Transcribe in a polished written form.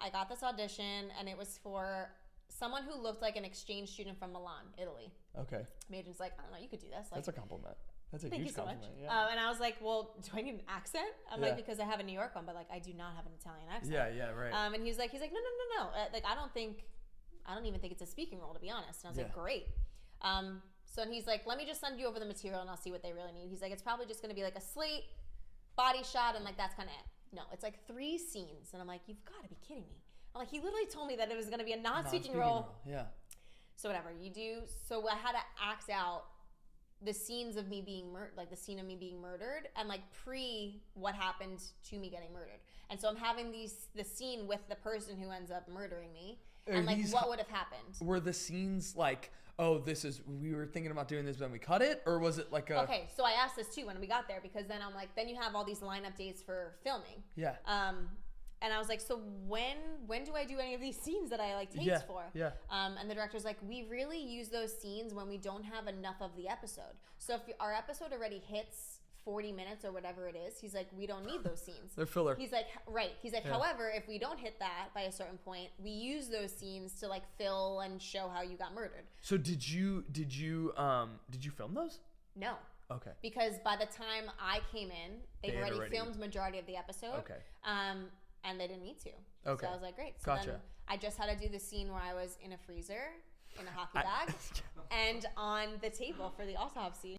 I got this audition, and it was for someone who looked like an exchange student from Milan, Italy. Okay. My agent's like, I don't know, you could do this. Like, That's a compliment. That's a thank huge you so compliment. much. Yeah. And I was like, well, do I need an accent? I'm Yeah. like, because I have a New York one, but like I do not have an Italian accent. Yeah, right. And he's like, no. Like I don't even think it's a speaking role, to be honest. And I was like, great. So he's like, let me just send you over the material and I'll see what they really need. He's like, it's probably just going to be like a slate, body shot, and like that's kind of it. No, it's like 3 scenes. And I'm like, you've got to be kidding me. I'm like, he literally told me that it was going to be a non-speaking role. Yeah. So whatever you do. So I had to act out the scenes of me being the scene of me being murdered, and like pre what happened to me getting murdered. And so I'm having the scene with the person who ends up murdering me, and like what would have happened. Were the scenes like, oh, we were thinking about doing this, but then we cut it, or was it like a? Okay, so I asked this too when we got there, because then I'm like, then you have all these lineup dates for filming. Yeah. And I was like, so when do I do any of these scenes that I like takes for? Yeah. And the director's like, we really use those scenes when we don't have enough of the episode. So if our episode already hits 40 minutes or whatever it is, he's like, we don't need those scenes. They're filler. He's like, right. He's like, however, if we don't hit that by a certain point, we use those scenes to like fill and show how you got murdered. So did you film those? No. Okay. Because by the time I came in, they've already filmed majority of the episode. Okay. And they didn't need to. Okay. So I was like, great. So then I just had to do the scene where I was in a freezer, in a hockey bag, and on the table for the autopsy.